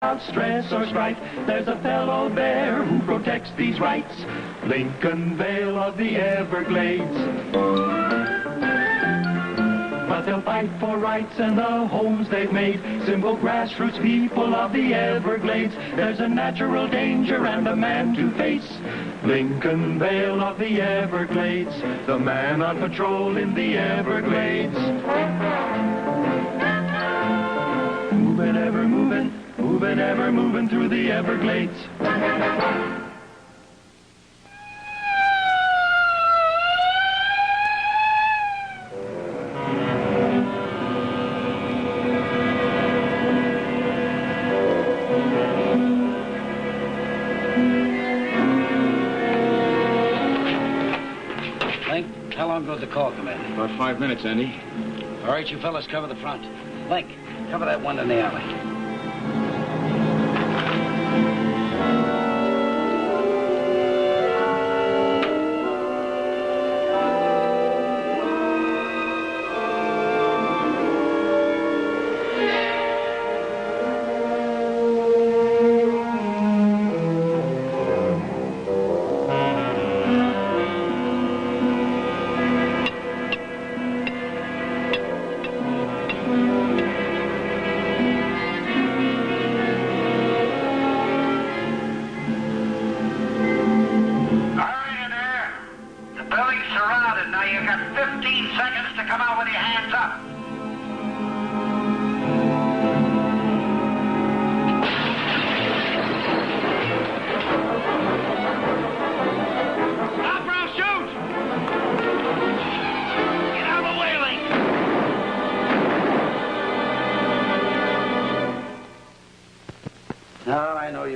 of stress or strife, there's a fellow there who protects these rights. Lincoln Vale of the Everglades. But they'll fight for rights and the homes they've made. Simple grassroots people of the Everglades. There's a natural danger and a man to face. Lincoln Vale of the Everglades, the man on patrol in the Everglades. Moving, ever moving, moving, ever moving through the Everglades. How long ago did the call come in? About 5 minutes, Andy. All right, you fellas cover the front. Link, cover that one in the alley.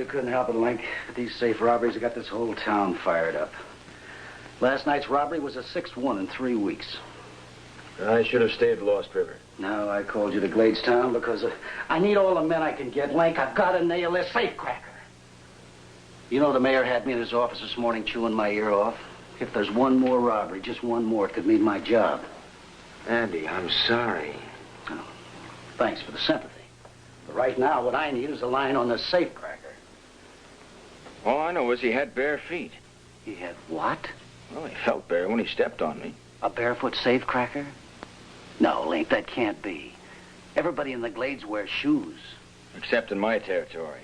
Couldn't help it, Link. These safe robberies have got this whole town fired up. Last night's robbery was a 6th one in 3 weeks. I should have stayed at Lost River. No, I called you to Glades Town because I need all the men I can get, Link. I've got to nail this safecracker. You know, the mayor had me in his office this morning chewing my ear off. If there's one more robbery, just one more, it could mean my job. Andy, I'm sorry. Oh, thanks for the sympathy. But right now, what I need is a line on the safecracker. All I know is he had bare feet. He had what? Well, he felt bare when he stepped on me. A barefoot safecracker? No, Link, that can't be. Everybody in the Glades wears shoes. Except in my territory.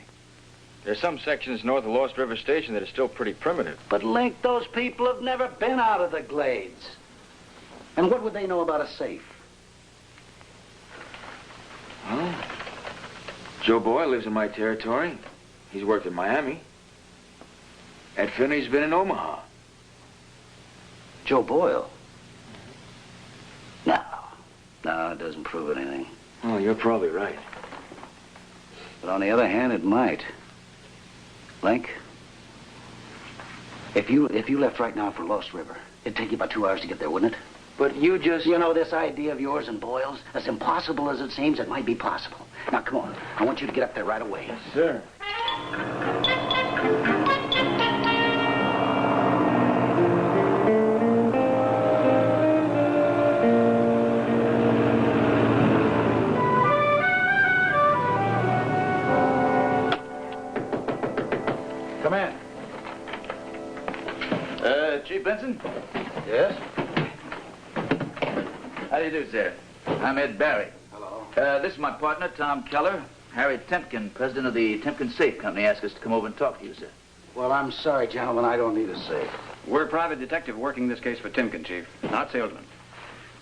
There's some sections north of Lost River Station that are still pretty primitive. But, Link, those people have never been out of the Glades. And what would they know about a safe? Well, Joe Boyle lives in my territory. He's worked in Miami. Ed Finney's been in Omaha. Joe Boyle? No, it doesn't prove anything. Oh, you're probably right. But on the other hand, it might. Link, if you left right now for Lost River, it'd take you about 2 hours to get there, wouldn't it? But you just... You know, this idea of yours and Boyle's, as impossible as it seems, it might be possible. Now, come on. I want you to get up there right away. Yes, sir. Come in. Chief Benson? Yes? How do you do, sir? I'm Ed Barry. Hello. This is my partner, Tom Keller. Harry Temkin, president of the Temkin Safe Company, asked us to come over and talk to you, sir. Well, I'm sorry, gentlemen. I don't need a safe. We're private detective working this case for Timken, Chief, not salesmen.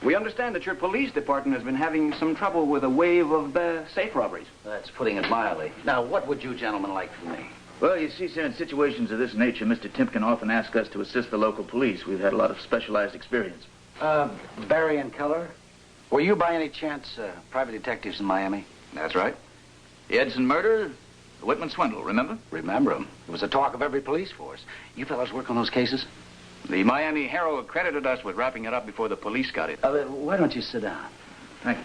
We understand that your police department has been having some trouble with a wave of safe robberies. That's putting it mildly. Now, what would you gentlemen like from me? Well, you see, sir, in situations of this nature, Mr. Timken often asks us to assist the local police. We've had a lot of specialized experience. Barry and Keller, were you by any chance private detectives in Miami? That's right. The Edson murder, the Whitman swindle, remember? Remember them. It was the talk of every police force. You fellas work on those cases? The Miami Herald credited us with wrapping it up before the police got it. Why don't you sit down? Thank you.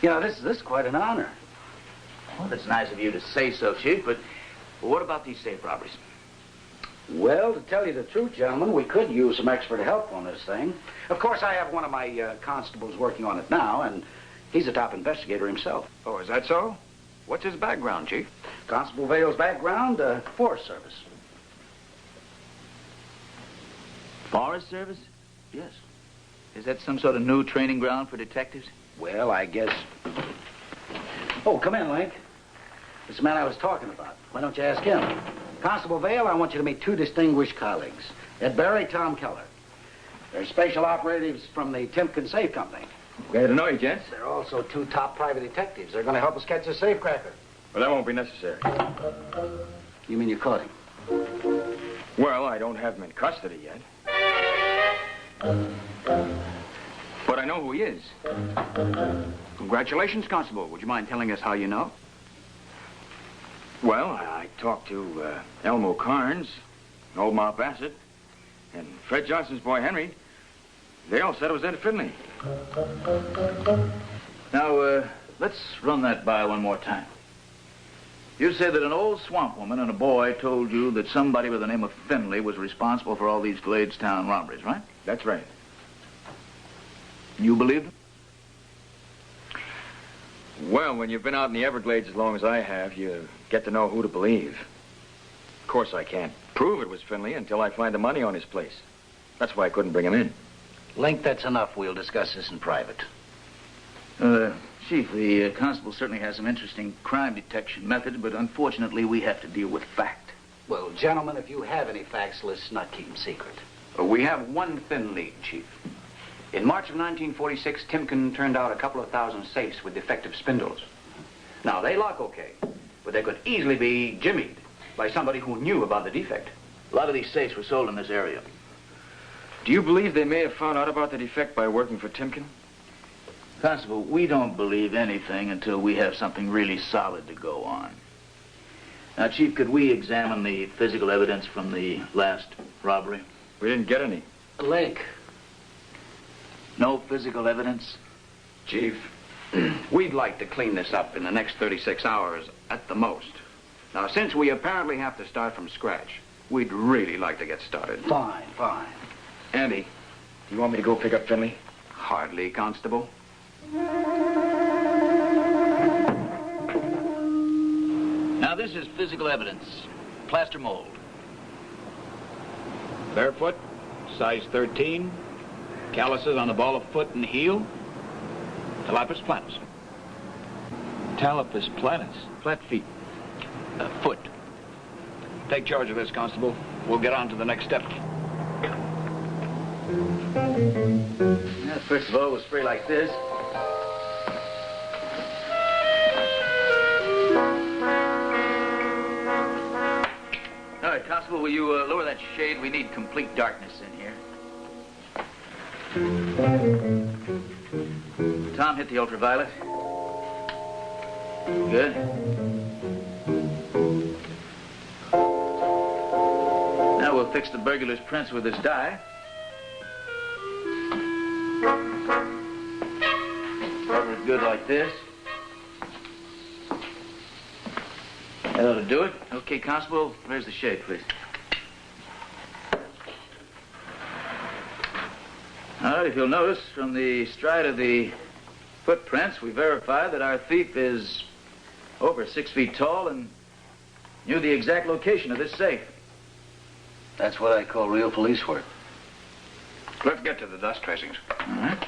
You know, this is quite an honor. Well, that's nice of you to say so, Chief, but what about these safe robberies? Well, to tell you the truth, gentlemen, we could use some expert help on this thing. Of course, I have one of my constables working on it now, and he's a top investigator himself. Oh, is that so? What's his background, Chief? Constable Vale's background, Forest Service. Forest Service? Yes. Is that some sort of new training ground for detectives? Well, I guess... Oh, come in, Link. It's the man I was talking about. Why don't you ask him? Constable Vale, I want you to meet two distinguished colleagues. Ed Barry, Tom Keller. They're special operatives from the Timken Safe Company. Glad to know you, gents. They're also two top private detectives. They're going to help us catch a safecracker. Well, that won't be necessary. You mean you caught him? Well, I don't have him in custody yet. But I know who he is. Congratulations, Constable. Would you mind telling us how you know? Well, I talked to Elmo Carnes, old Ma Bassett, and Fred Johnson's boy Henry. They all said it was Ed Finley. Now, let's run that by one more time. You said that an old swamp woman and a boy told you that somebody with the name of Finley was responsible for all these Gladestown robberies, right? That's right. You believed them? Well, when you've been out in the Everglades as long as I have, you get to know who to believe. Of course, I can't prove it was Finley until I find the money on his place. That's why I couldn't bring him in. Link, that's enough. We'll discuss this in private. Chief, the constable certainly has some interesting crime detection methods, but unfortunately we have to deal with fact. Well, gentlemen, if you have any facts, let's not keep them secret. We have one thin lead, Chief. In March of 1946, Timken turned out a couple of thousand safes with defective spindles. Now, they lock okay, but they could easily be jimmied by somebody who knew about the defect. A lot of these safes were sold in this area. Do you believe they may have found out about the defect by working for Timken? Constable, we don't believe anything until we have something really solid to go on. Now, Chief, could we examine the physical evidence from the last robbery? We didn't get any. Link. No physical evidence? Chief, we'd like to clean this up in the next 36 hours at the most. Now, since we apparently have to start from scratch, we'd really like to get started. Fine, fine. Andy, do you want me to go pick up Finley? Hardly, Constable. Now, this is physical evidence. Plaster mold. Barefoot, size 13, calluses on the ball of foot and heel, talipus planus. Talipus planus. Flat feet. Foot. Take charge of this, Constable. We'll get on to the next step. Yeah, first of all, we'll spray like this. All right, Constable, will you lower that shade? We need complete darkness in here. Tom, hit the ultraviolet. Good. Now we'll fix the burglar's prints with this dye. Cover it good like this. That ought to do it. Okay, Constable, where's the shade, please? All right, if you'll notice, from the stride of the footprints, we verified that our thief is over 6 feet tall and knew the exact location of this safe. That's what I call real police work. Let's get to the dust tracings. All right.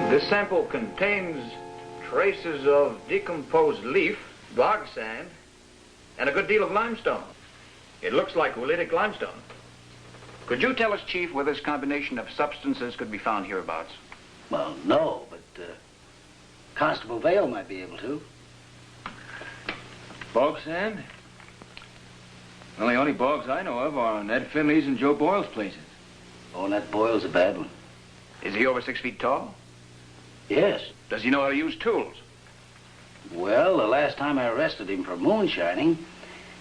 This sample contains traces of decomposed leaf, bog sand, and a good deal of limestone. It looks like oolitic limestone. Could you tell us, Chief, where this combination of substances could be found hereabouts? Well, no, but Constable Vale might be able to. Bog sand? Well, the only bogs I know of are on Ed Finley's and Joe Boyle's places. Oh, and that Boyle's a bad one. Is he over 6 feet tall? Yes. Does he know how to use tools? Well, the last time I arrested him for moonshining,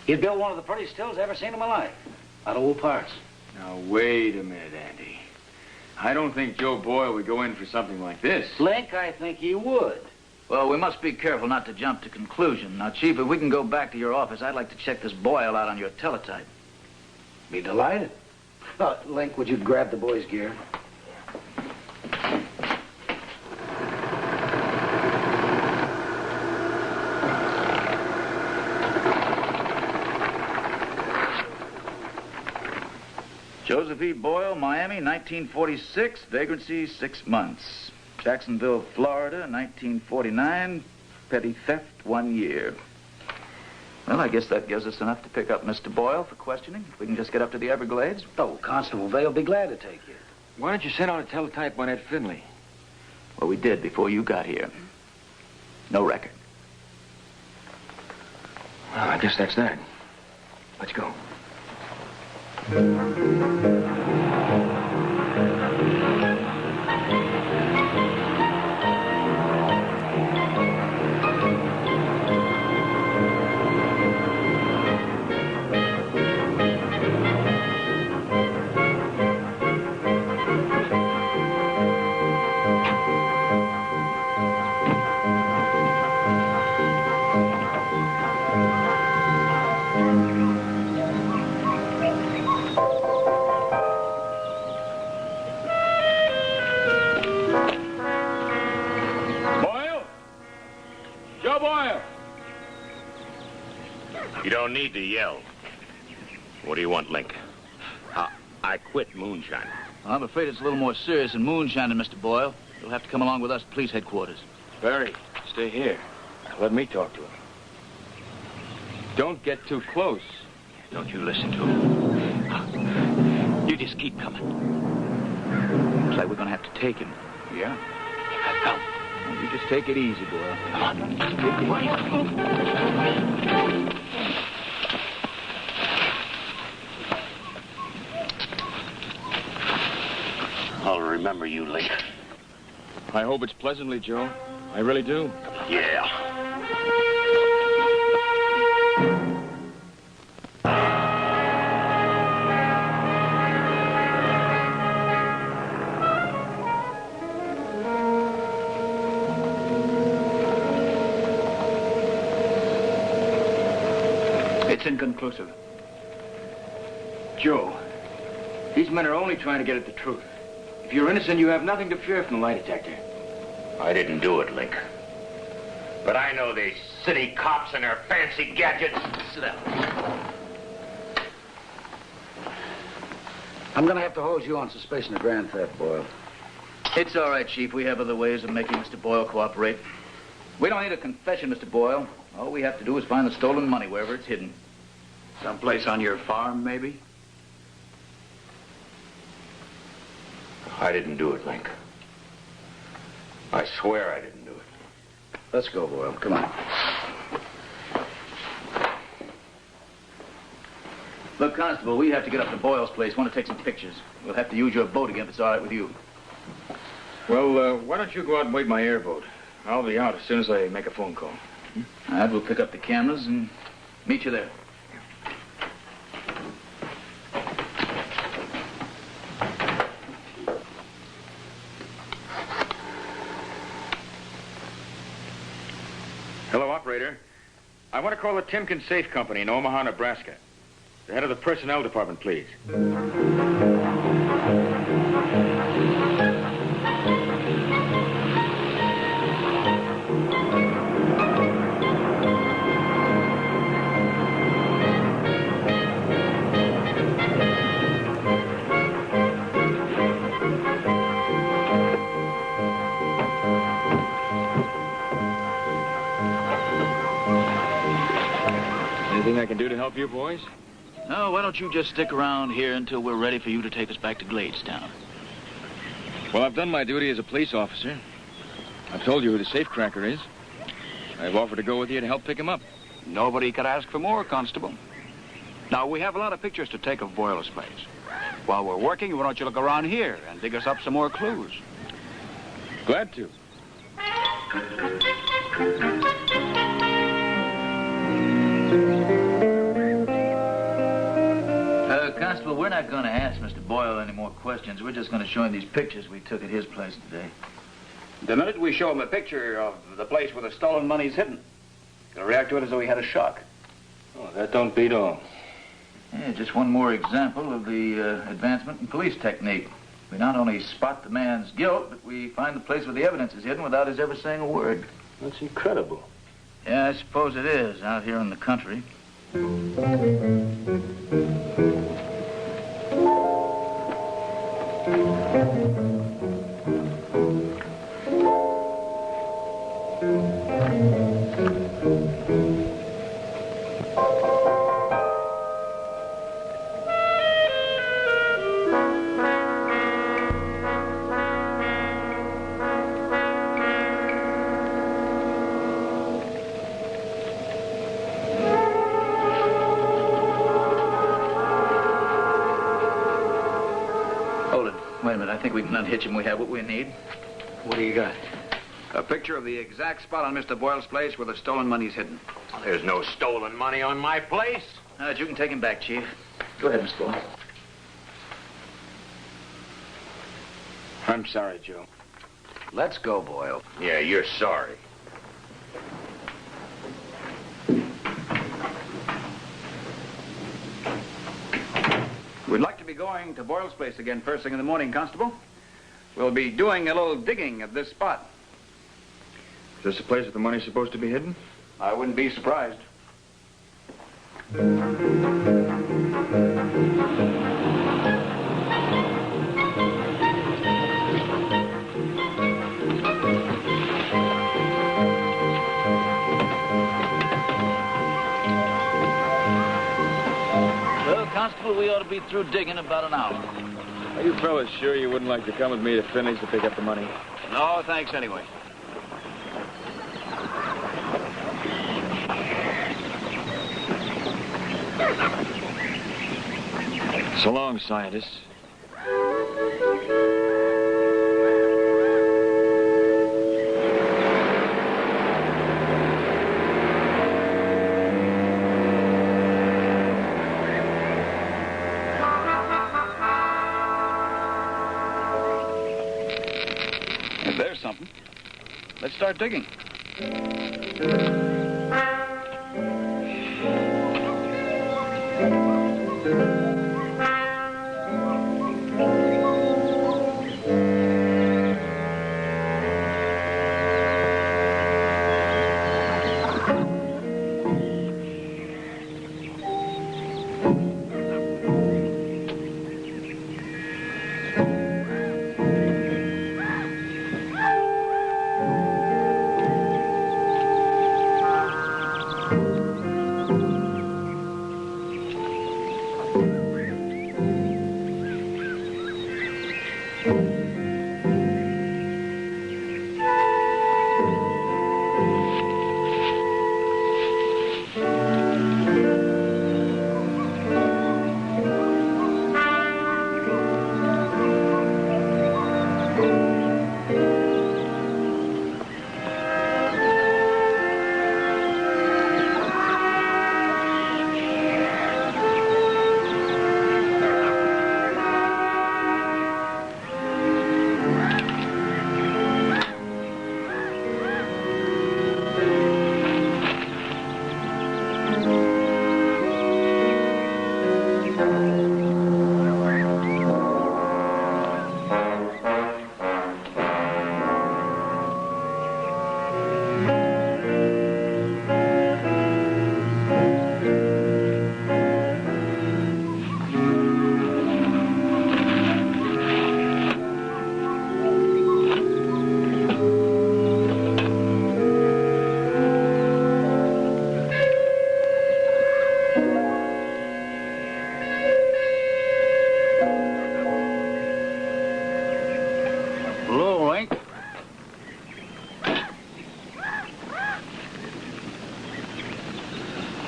he built one of the prettiest stills I ever seen in my life. Out of old parts. Now, wait a minute, Andy. I don't think Joe Boyle would go in for something like this. Link, I think he would. Well, we must be careful not to jump to conclusion. Now, Chief, if we can go back to your office, I'd like to check this Boyle out on your teletype. Be delighted. Link, would you grab the boys' gear? Joseph E. Boyle, Miami, 1946, vagrancy 6 months. Jacksonville, Florida, 1949, petty theft 1 year. Well, I guess that gives us enough to pick up Mr. Boyle for questioning. If we can just get up to the Everglades. Oh, Constable Vale'll be glad to take you. Why don't you send out a teletype on Ed Finley? Well, we did before you got here. No record. Well, I guess that's that. Let's go. You don't need to yell. What do you want, Link? I quit moonshine. Well, I'm afraid it's a little more serious than moonshining, Mr. Boyle. You'll have to come along with us to police headquarters. Barry, stay here. Let me talk to him. Don't get too close. Don't you listen to him. You just keep coming. Looks like we're going to have to take him. Yeah? Well, you just take it easy, Boyle. Come on. I'll remember you, Link. I hope it's pleasantly, Joe. I really do. Yeah. It's inconclusive. Joe, these men are only trying to get at the truth. If you're innocent, you have nothing to fear from the lie detector. I didn't do it, Link. But I know these city cops and their fancy gadgets. Sit down. I'm going to have to hold you on suspicion of grand theft, Boyle. It's all right, Chief. We have other ways of making Mr. Boyle cooperate. We don't need a confession, Mr. Boyle. All we have to do is find the stolen money wherever it's hidden. Someplace on your farm, maybe? I didn't do it, Link. I swear I didn't do it. Let's go, Boyle. Come on. Look, Constable, we have to get up to Boyle's place. Want to take some pictures. We'll have to use your boat again if it's all right with you. Well, why don't you go out and wait my airboat? I'll be out as soon as I make a phone call. All right, we'll pick up the cameras and meet you there. Hello, operator. I want to call the Timken Safe Company in Omaha, Nebraska. The head of the personnel department, please. Anything I can do to help you boys? No, why don't you just stick around here until we're ready for you to take us back to Gladestown? Well, I've done my duty as a police officer. I've told you who the safecracker is. I've offered to go with you to help pick him up. Nobody could ask for more, Constable. Now, we have a lot of pictures to take of Boyle's place. While we're working, why don't you look around here and dig us up some more clues? Glad to. Constable, we're not going to ask Mr. Boyle any more questions. We're just going to show him these pictures we took at his place today. The minute we show him a picture of the place where the stolen money's hidden, he'll react to it as though he had a shock. Oh, that don't beat all. Yeah, just one more example of the advancement in police technique. We not only spot the man's guilt, but we find the place where the evidence is hidden without his ever saying a word. That's incredible. Yeah, I suppose it is, out here in the country. Wait a minute, I think we can unhitch him. We have what we need. What do you got? A picture of the exact spot on Mr. Boyle's place where the stolen money's hidden. There's no stolen money on my place. All right, you can take him back, Chief. Go ahead, Mr. Boyle. I'm sorry, Joe. Let's go, Boyle. Yeah, you're sorry. We'd like to be going to Boyle's place again first thing in the morning, Constable. We'll be doing a little digging at this spot. Is this the place where the money's supposed to be hidden? I wouldn't be surprised. Well, Constable, we ought to be through digging about an hour. Are you fellas sure you wouldn't like to come with me to Finley's to pick up the money? No, thanks anyway. So long, scientists. There's something. Let's start digging.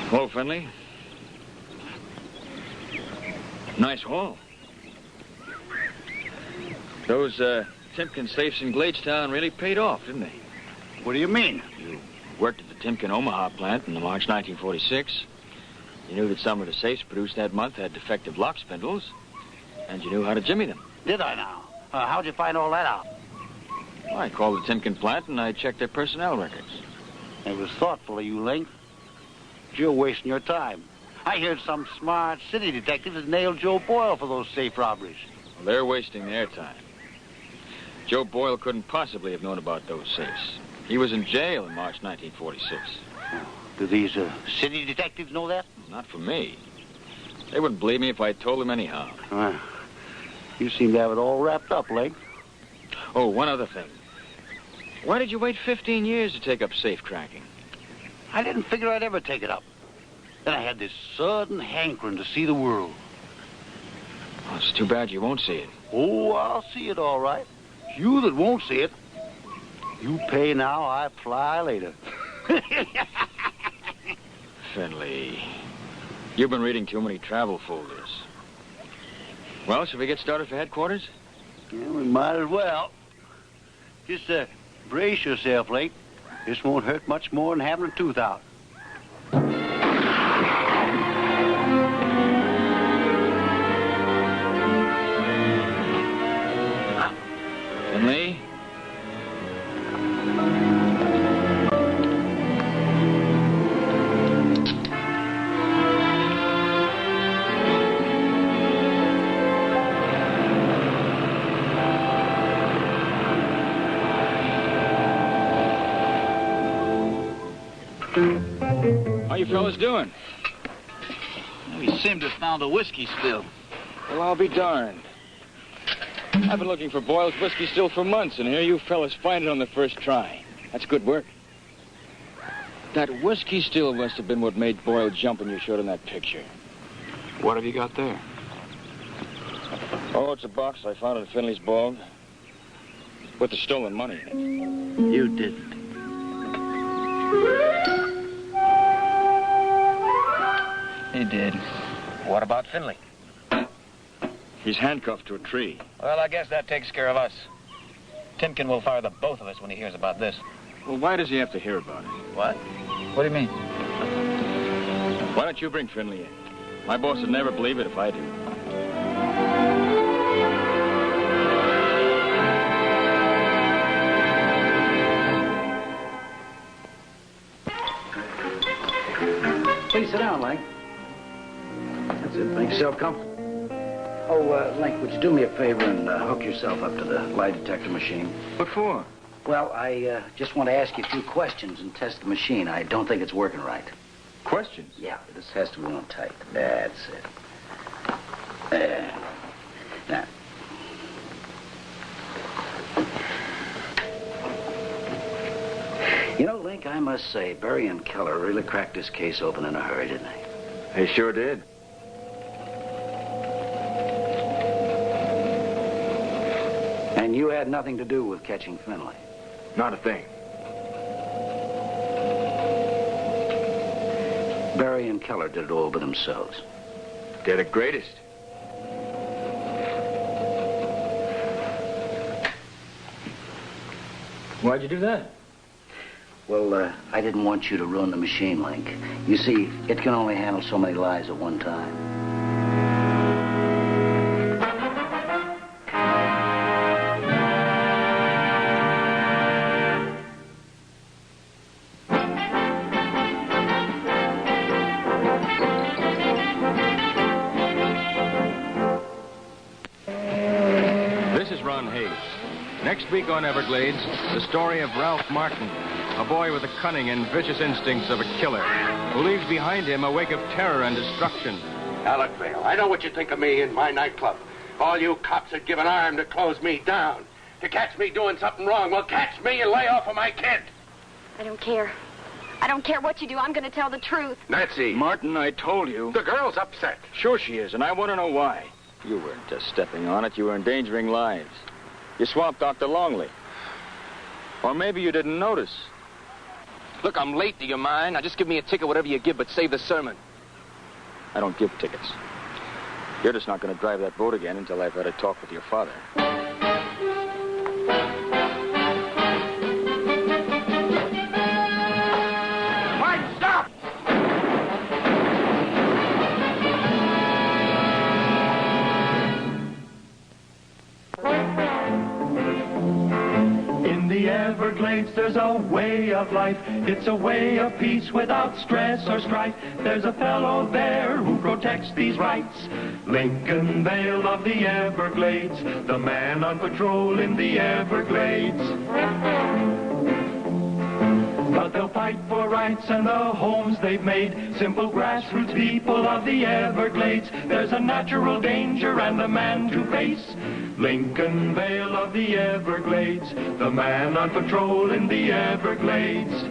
Hello, Finley. Nice haul. Those Timken safes in Gladestown really paid off, didn't they? What do you mean? You worked at the Timken Omaha plant in the March 1946. You knew that some of the safes produced that month had defective lock spindles, and you knew how to jimmy them. Did I now? How'd you find all that out? Well, I called the Timken plant and I checked their personnel records. It was thoughtful of you, Link. You're wasting your time. I heard some smart city detectives had nailed Joe Boyle for those safe robberies. Well, they're wasting their time. Joe Boyle couldn't possibly have known about those safes. He was in jail in March 1946. Do these city detectives know that? Not for me. They wouldn't believe me if I told them anyhow. You seem to have it all wrapped up, Link. Oh, one other thing. Why did you wait 15 years to take up safe cracking? I didn't figure I'd ever take it up. Then I had this sudden hankering to see the world. Well, it's too bad you won't see it. Oh, I'll see it all right. You that won't see it, you pay now, I fly later. Finley, you've been reading too many travel folders. Well, should we get started for headquarters? Yeah, we might as well. Just brace yourself, Link. This won't hurt much more than having a tooth out. Finley? How you fellas doing? We seem to have found a whiskey spill. Well, I'll be darned. I've been looking for Boyle's whiskey still for months, and here you fellas find it on the first try. That's good work. That whiskey still must have been what made Boyle jump when you showed him that picture. What have you got there? Oh, it's a box I found in Finley's bog with the stolen money in it. You didn't. He did. What about Finley? He's handcuffed to a tree. Well, I guess that takes care of us. Timken will fire the both of us when he hears about this. Well, why does he have to hear about it? What? What do you mean? Why don't you bring Finley in? My boss would never believe it if I do. Please sit down, Link. That's it. Make yourself comfortable. Oh, Link, would you do me a favor and hook yourself up to the lie detector machine? What for? Well, I just want to ask you a few questions and test the machine. I don't think it's working right. Questions? Yeah, this has to be on tight. That's it. Now. You know, Link, I must say, Berry and Keller really cracked this case open in a hurry, didn't they? They sure did. And you had nothing to do with catching Finley? Not a thing. Berry and Keller did it all by themselves. They're the greatest. Why'd you do that? Well, I didn't want you to ruin the machine, Link. You see, it can only handle so many lies at one time. Next week on Everglades, the story of Ralph Martin, a boy with the cunning and vicious instincts of a killer, who leaves behind him a wake of terror and destruction. Alec Vale, I know what you think of me in my nightclub. All you cops would give an arm to close me down. To catch me doing something wrong, well, catch me and lay off of my kid. I don't care. I don't care what you do. I'm going to tell the truth. Nancy. Martin, I told you. The girl's upset. Sure she is, and I want to know why. You weren't just stepping on it. You were endangering lives. You swamped Dr. Longley. Or maybe you didn't notice. Look, I'm late. Do you mind? Now, just give me a ticket, whatever you give, but save the sermon. I don't give tickets. You're just not going to drive that boat again until I've had a talk with your father. Mike, stop! the Everglades, there's a way of life. It's a way of peace without stress or strife. There's a fellow there who protects these rights. Lincoln Vale of the Everglades, the man on patrol in the Everglades. But they'll fight for rights and the homes they've made. Simple grassroots people of the Everglades. There's a natural danger and a man to face. Lincoln Vale of the Everglades, the man on patrol in the Everglades.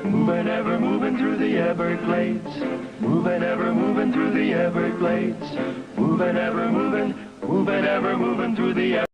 Moving, ever moving through the Everglades. Moving, ever moving through the Everglades. Moving, ever moving through the Everglades.